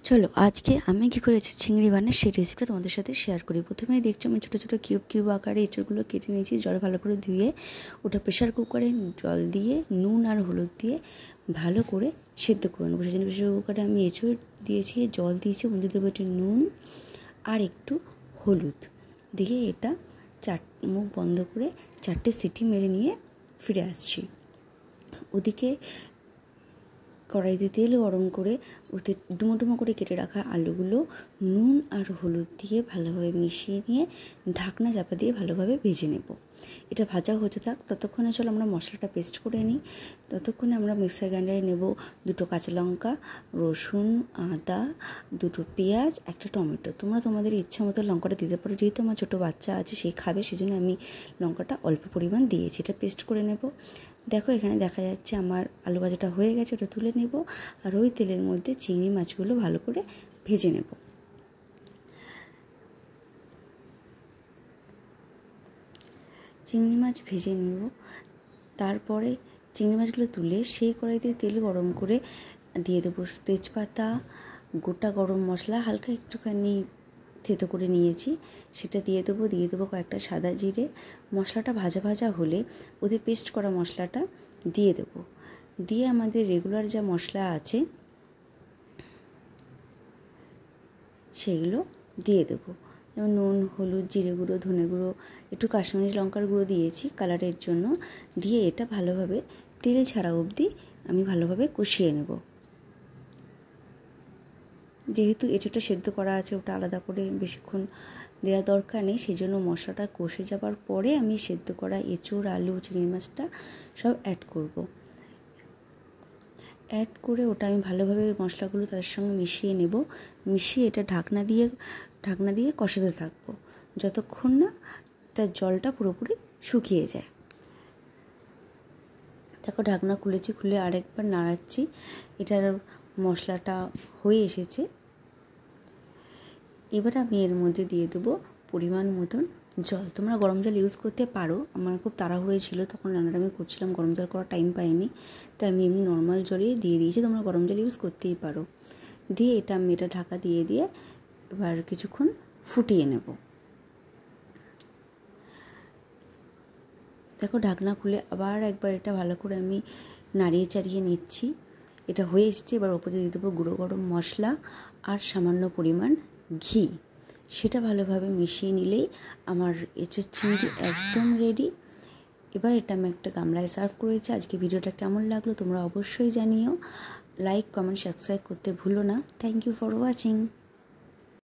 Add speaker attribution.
Speaker 1: চলো আজকে আমি কী করেছি চিংড়ি বানার সেই রেসিপিটা তোমাদের সাথে শেয়ার করি। প্রথমেই দেখছি আমি ছোটো ছোটো কিউব কিউব আকারে এঁচড়গুলো কেটে নিয়েছি, জলে ভালো করে ধুয়ে ওটা প্রেশার কুকারে জল দিয়ে নুন আর হলুদ দিয়ে ভালো করে সেদ্ধ করে নেবো। সেজন্য প্রেশার কুকারে আমি এঁচড় দিয়েছি, জল দিয়েছি, মধ্যে দেবো একটু নুন আর একটু হলুদ দিয়ে এটা মুখ বন্ধ করে 4টে সিটি মেরে নিয়ে ফিরে আসছি। ওদিকে কড়াইতে তেল গরম করে ওতে ডুমো ডুমো করে কেটে রাখা আলুগুলো নুন আর হলুদ দিয়ে ভালোভাবে মিশিয়ে নিয়ে ঢাকনা চাপা দিয়ে ভালোভাবে ভেজে নেব। এটা ভাজা হতে থাক, ততক্ষণে চলো আমরা মশলাটা পেস্ট করে নিই। ততক্ষণে আমরা মিক্সার গ্রাইন্ডারে নেব 2টো কাঁচা লঙ্কা, রসুন, আদা, 2টো পেঁয়াজ, একটা টমেটো। তোমরা তোমাদের ইচ্ছা মতো লঙ্কাটা দিতে পারো, যেহেতু আমার ছোটো বাচ্চা আছে সে খাবে, সেজন্য আমি লঙ্কাটা অল্প পরিমাণ দিয়েছি। এটা পেস্ট করে নেব। দেখো এখানে দেখা যাচ্ছে আমার আলু ভাজাটা হয়ে গেছে, ওটা তুলে নেব আর ওই তেলের মধ্যে চিংড়ি মাছগুলো ভালো করে ভেজে নেব। চিংড়ি মাছ ভেজে নেব, তারপরে চিংড়ি মাছগুলো তুলে সেই কড়াইতে তেল গরম করে দিয়ে দেবো তেজপাতা, গোটা গরম মশলা হালকা একটুখানি থেতো করে নিয়েছি সেটা দিয়ে দেবো কয়েকটা সাদা জিরে। মশলাটা ভাজা ভাজা হলে ওদের পেস্ট করা মশলাটা দিয়ে দেবো, দিয়ে আমাদের রেগুলার যা মশলা আছে সেগুলো দিয়ে দেবো, যেমন নুন, হলুদ, জিরে গুঁড়ো, ধনে গুঁড়ো, একটু কাশ্মীরি লঙ্কার গুঁড়ো দিয়েছি কালারের জন্য। দিয়ে এটা ভালোভাবে তেল ছাড়া অবধি আমি ভালোভাবে কষিয়ে নেব। যেহেতু এঁচোড়টা সেদ্ধ করা আছে, ওটা আলাদা করে বেশিক্ষণ দেওয়া দরকার নেই, সেই জন্য মশলাটা কষে যাবার পরে আমি সেদ্ধ করা এঁচোড়, আলু, চিংড়ি মাছটা সব অ্যাড করব। অ্যাড করে ওটা আমি ভালোভাবে মশলাগুলো তার সঙ্গে মিশিয়ে নেব। মিশিয়ে এটা ঢাকনা দিয়ে কষাতে থাকবো যতক্ষণ না তার জলটা পুরোপুরি শুকিয়ে যায়। দেখো ঢাকনা খুলেছি, খুলে আরেকবার নাড়াচ্ছি। এটার মশলাটা হয়ে এসেছে। এবার আমি এর মধ্যে দিয়ে দেবো পরিমাণ মতন জল। তোমরা গরম জল ইউজ করতে পারো, আমার খুব তাড়াহুড়ো ছিল তখন রান্নাটা আমি করছিলাম, গরম জল করার টাইম পাইনি, তাই আমি এমনি নর্মাল জলই দিয়ে দিয়েছি। তোমরা গরম জল ইউজ করতেই পারো। দিয়ে আমি এটা ঢাকা দিয়ে এবার কিছুক্ষণ ফুটিয়ে নেব। দেখো ঢাকনা খুলে আবার একবার এটা ভালো করে আমি নাড়িয়ে চাড়িয়ে নিচ্ছি। এটা হয়ে এসেছে। এবার ওপরে দিয়ে দেবো গুঁড়ো গরম মশলা আর সামান্য পরিমাণ ঘি। সেটা ভালোভাবে মিশিয়ে নিলেই আমার এঁচোড় চিংড়ি একদম রেডি। এবার এটা আমি একটা গামলায় সার্ভ করেছি। আজকে ভিডিওটা কেমন লাগলো তোমরা অবশ্যই জানিও। লাইক, কমেন্ট, সাবস্ক্রাইব করতে ভুলো না। Thank you for watching.